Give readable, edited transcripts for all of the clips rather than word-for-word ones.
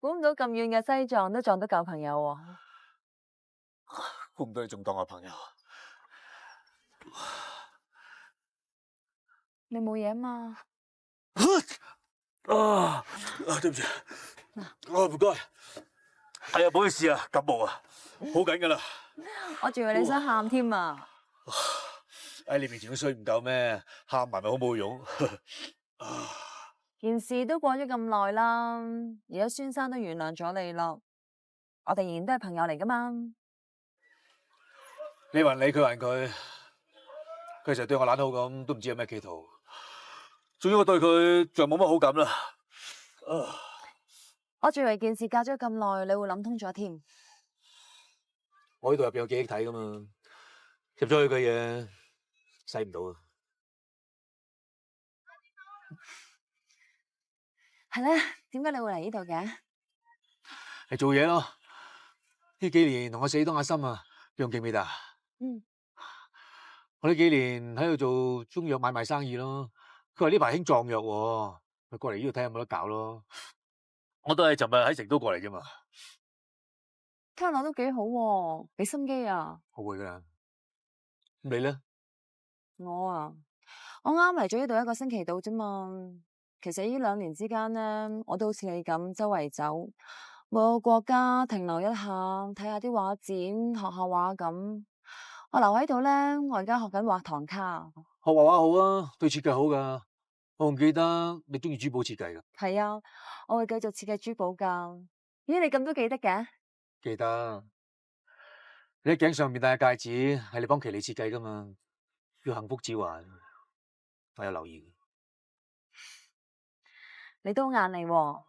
估唔到咁遠嘅西藏都撞到舊朋友喎。估唔到你仲當我朋友。你冇嘢嘛？對唔住。唔該。係啊，唔好意思啊，感冒啊，好緊噶啦。我仲以為你想喊添啊！喺你面前都衰唔夠咩？喊埋咪好冇用。件事都過咗咁耐啦，而家孫生都原諒咗你咯，我哋仍然都係朋友嚟噶嘛。你還你，佢還佢，佢成日對我懶好咁，都唔知有咩企圖。總之我對佢就冇乜好感啦。我仲以為件事隔咗咁耐，你會諗通咗添。我呢度入邊有記憶體噶嘛，入咗去嘅嘢洗唔到啊。係咧，點解你會嚟呢度嘅？係做嘢咯。呢幾年同我死黨阿心啊，你仲記唔記得啊？嗯。我呢幾年喺度做中藥買賣生意咯。佢話呢排興壯藥喎，咪過嚟呢度睇下有冇得搞咯。我都係尋日喺成都過嚟啫嘛。聽落都幾好喎，俾心機啊！我會噶啦。你咧？我啱嚟咗呢度1個星期到啫嘛。其實呢2年之間咧，我都好似你咁周圍走，每個國家停留一下，睇下啲畫展，學下畫咁。我留喺度咧，我而家學緊畫唐卡。學畫畫好啊，對設計好噶。我仲記得你中意珠寶設計噶。係啊，我會繼續設計珠寶噶。咦，你咁都記得嘅？記得。你喺頸上面戴嘅戒指係你幫琪莉設計噶嘛？叫幸福指環，我有留意。你都好眼利喎。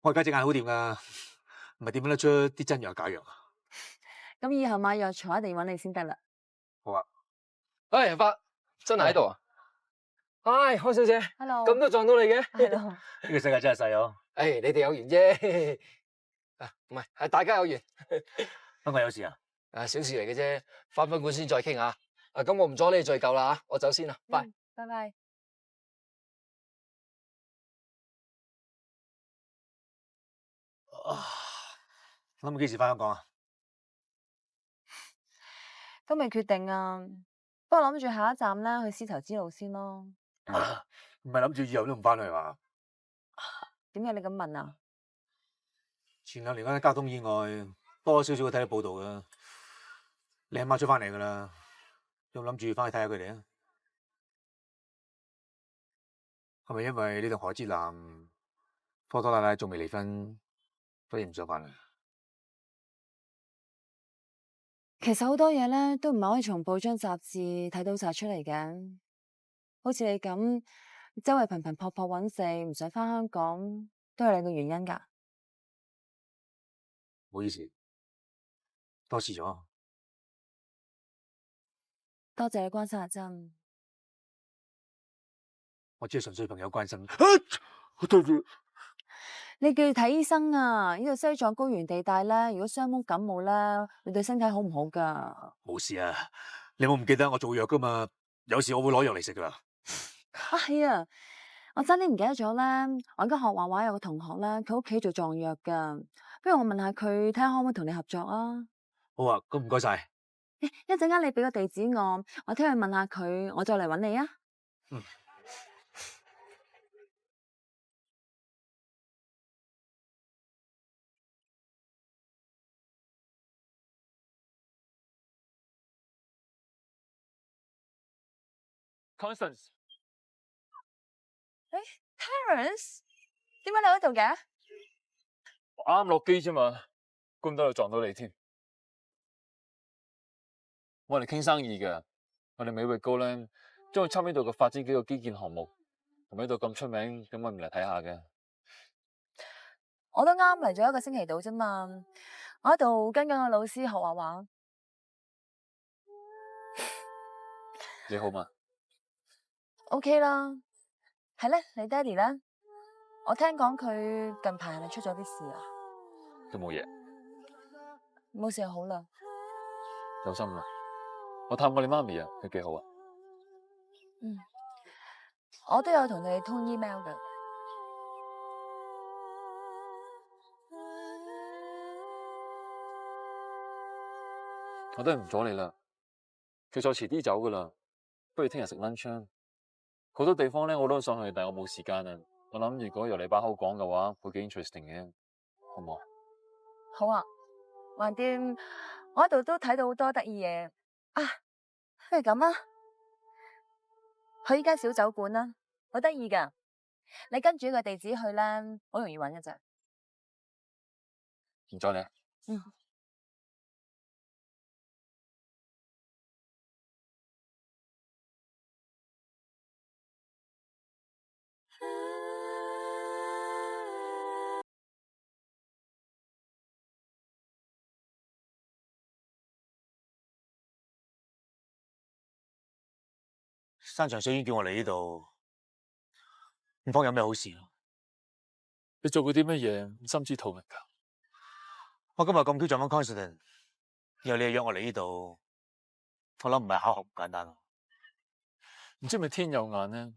我而家隻眼好掂噶，唔係點樣得出啲真藥假藥啊？咁以後買藥材一定要揾你先得啦。好啊。哎，阿發真係喺度啊！唉，康小姐 Hello。咁都撞到你嘅。係咯。呢個世界真係細哦。誒，你哋有緣啫。啊，唔係，係大家有緣。香港有事啊？小事嚟嘅啫，翻賓館先再傾下。咁我唔阻你聚舊啦，我走先啦，拜。拜拜。諗幾時翻香港啊？都未決定啊，不過諗住下一站咧去絲綢之路先咯。唔係諗住以後都唔翻去嘛？點解你咁問啊？前2年嗰單交通意外，多少少會睇到報道噶。你阿媽出翻嚟噶啦，仲諗住翻去睇下佢哋啊？係咪因為你同何之南拖拖拉拉仲未離婚，所以唔想翻去？其實好多嘢咧都唔係可以從報章雜誌睇到晒出嚟嘅，好似你咁周圍頻頻撲撲揾食，唔想翻香港，都係你個原因噶。唔好意思，多事咗。多謝你關心阿珍。我只係純粹朋友關心。對住。你叫佢睇醫生啊！呢度西藏高原地帶咧，如果傷風感冒咧，你對身體好唔好噶？冇事啊，你有冇唔記得我做藥噶嘛？有時我會攞藥嚟食噶啦。係啊，我真啲唔記得咗咧。我而家學畫畫有個同學咧，佢屋企做藏藥噶，不如我問下佢，睇下可唔可以同你合作啊？好啊，咁唔該晒。一陣間你俾個地址我聽佢問下佢，我再嚟搵你啊。嗯。Constance， Terence， 點解你喺度嘅？我啱落機啫嘛，估唔到又撞到你添。我哋傾生意嘅，我哋美域高咧，將會參與到嘅發展幾個基建項目，同埋呢度咁出名，咁我唔嚟睇下嘅。我都啱嚟咗1個星期到啫嘛，我喺度跟緊個老師學畫畫。你好嘛？ OK 啦，係咧，你爹哋咧？我聽講佢近排係咪出咗啲事啊？都冇嘢，冇事就好啦。有心啦。我探過你媽咪啊，佢幾好啊。我都有同你通 email 噶。我都係唔阻你啦。其實我遲啲走噶啦，不如聽日食 lunch 啊。好多地方咧我都想去，但係我冇時間啊。我諗如果由你把口講嘅話，會幾 interesting 嘅，好唔好？好啊，橫掂我喺度都睇到好多得意嘢啊！不如咁啊，去依間小酒館啦，好得意噶。你跟住呢個地址去啦，好容易揾嘅咋。唔阻你啊。嗯。山長水遠叫我嚟呢度，唔方有咩好事咯？你做過啲乜嘢心知肚明噶？我今日咁 Q 撞翻 Constance， 然後你又約我嚟呢度，我諗唔係巧合咁簡單咯。唔知係咪天有眼呢？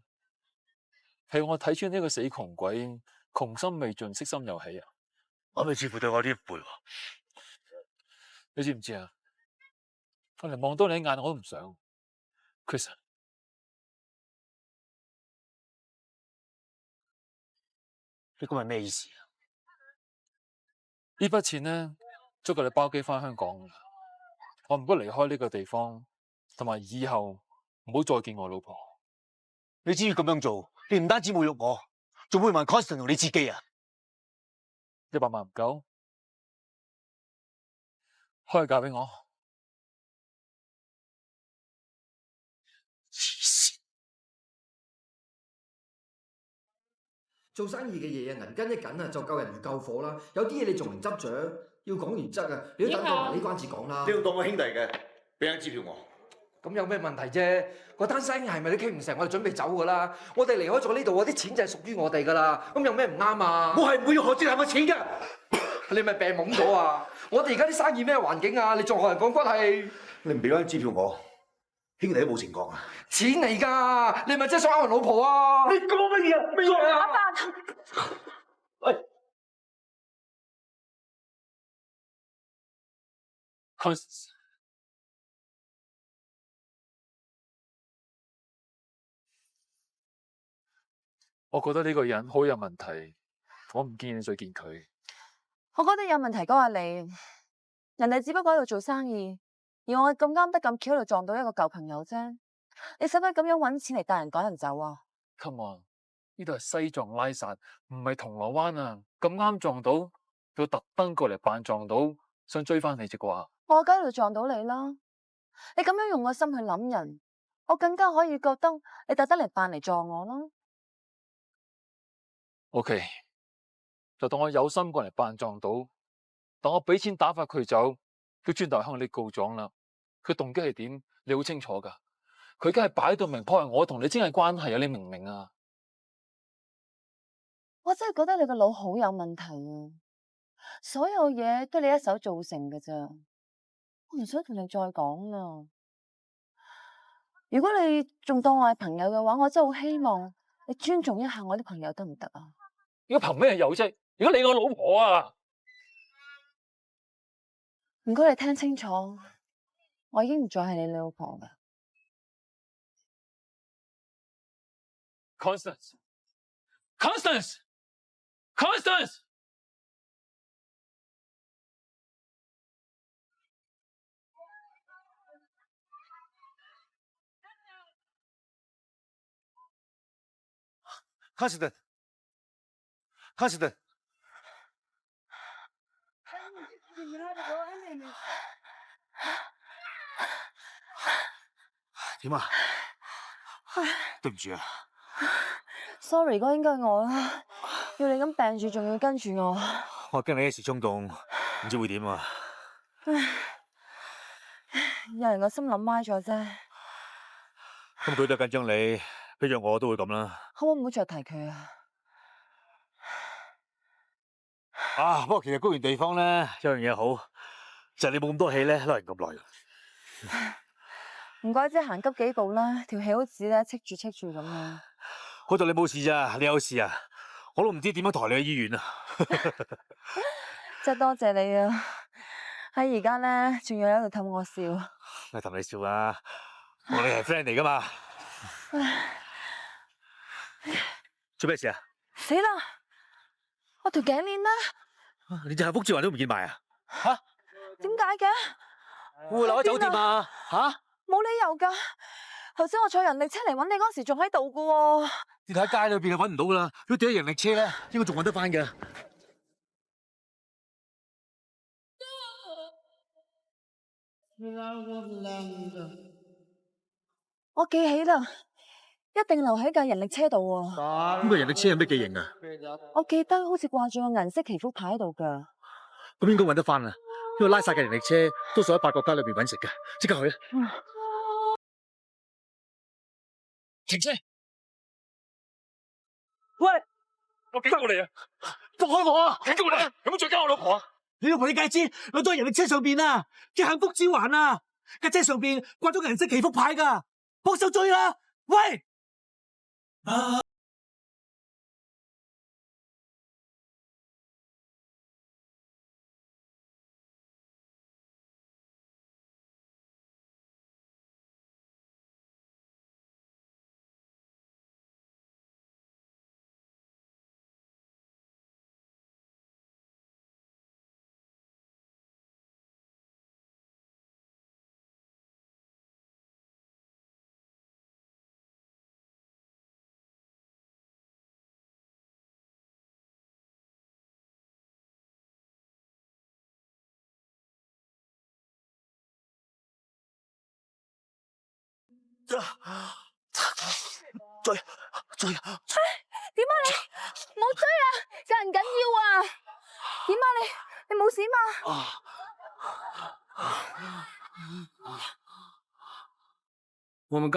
係我睇穿呢個死窮鬼，窮心未盡，色心又起啊！我咪似乎對我啲背喎。你知唔知啊？我連望多你一眼我都唔想 ，Chris。你咁係咩意思啊？呢筆錢呢，足夠你包機翻香港㗎。我唔該離開呢個地方，同埋以後唔好再見我老婆。你只要咁樣做，你唔單止侮辱我，仲會問 Constance 同你自己啊100萬唔夠，可以嫁俾我。黐線！做生意嘅嘢啊，銀根一緊啊，就救人如救火啦。有啲嘢你仲唔執着，要講原則啊，你都等過埋呢關至講啦。你要當我兄弟嘅，俾張支票我。咁有咩問題啫？嗰單生意係咪都傾唔成？我哋準備走噶啦。我哋離開咗呢度，啲錢就係屬於我哋噶啦。咁有咩唔啱啊？我係唔會要何志南嘅錢㗎。你咪病懵咗啊！我哋而家啲生意咩環境啊？你仲學人講骨氣？你唔俾張支票我，兄弟都冇情講啊！錢嚟㗎，你咪真係想呃人老婆啊？你講乜嘢啊？咩啊？阿爸，喂！ Constance， 我覺得呢個人好有問題，我唔建議你再見佢。我覺得有問題嗰個係你，人哋只不過喺度做生意，而我咁啱得咁巧喺度撞到一個舊朋友啫。你使唔使咁樣揾錢嚟帶人趕人走啊 Come on，呢度係西藏拉薩，唔係銅鑼灣啊！咁啱撞到，要特登過嚟扮撞到，想追翻你啫啩？我梗喺度撞到你啦！你咁樣用個心去諗人，我更加可以覺得你特登嚟扮嚟撞我啦。OK，就當我有心過嚟扮撞到，當我俾錢打發佢走，佢轉頭向你告狀啦。佢動機係點？你好清楚噶。佢梗係擺到明破壞我同你之間嘅關係啊！你明唔明啊？我真係覺得你個腦好有問題啊！所有嘢都你一手造成嘅咋，我唔想同你再講啦。如果你仲當我係朋友嘅話，我真係好希望你尊重一下我啲朋友得唔得啊？而家憑咩有啫？而家你個老婆啊！唔該你聽清楚，我已經唔再係你老婆噶。Constance，Constance，Constance。Constance，點啊？對唔住啊 Sorry，嗰應該係我啦，要你咁病住，仲要跟住我。我驚你一時衝動，唔知會點啊！有人個心諗歪咗啫，咁佢都緊張你，俾咗我都會咁啦。可唔可以唔好再提佢啊？啊，不過其實高原地方咧有樣嘢好，就係你冇咁多氣咧，拉人咁耐。唔該，即係行急幾步啦，條氣好似咧戚住咁樣。好在你冇事咋，你有事啊，我都唔知點樣抬你去醫院啊！真係多謝你啊！喺而家咧，仲要喺度氹我笑。咪氹你笑啊！我哋係 friend 嚟噶嘛？做咩事啊？死啦！我條頸鏈咧，連隻幸福指環都唔見埋啊！吓？點解嘅？會唔會留喺酒店啊？吓？冇理由噶。頭先我坐人力車嚟揾你嗰時仲喺度噶喎。跌喺街裏邊就揾唔到噶啦。如果跌喺人力車咧，應該仲揾得翻噶。我記起啦，一定留喺架人力車度喎。咁個人力車有咩記型啊？我記得好似掛住個銀色祈福牌喺度噶。咁應該揾得翻啦，因為拉薩嘅人力車多數喺八角街裏邊揾食噶。即刻去啊！停車！喂，我警告你啊！放開我啊！警告你啊！有冇再加我老婆啊？你老婆你梗係知，我都喺人力車上邊啊，嘅幸福指環啊，架車上邊掛咗銀色祈福牌噶，幫手追啦！喂！追！點啊你？唔好追啊！救人緊要啊！點啊你？你冇事嘛？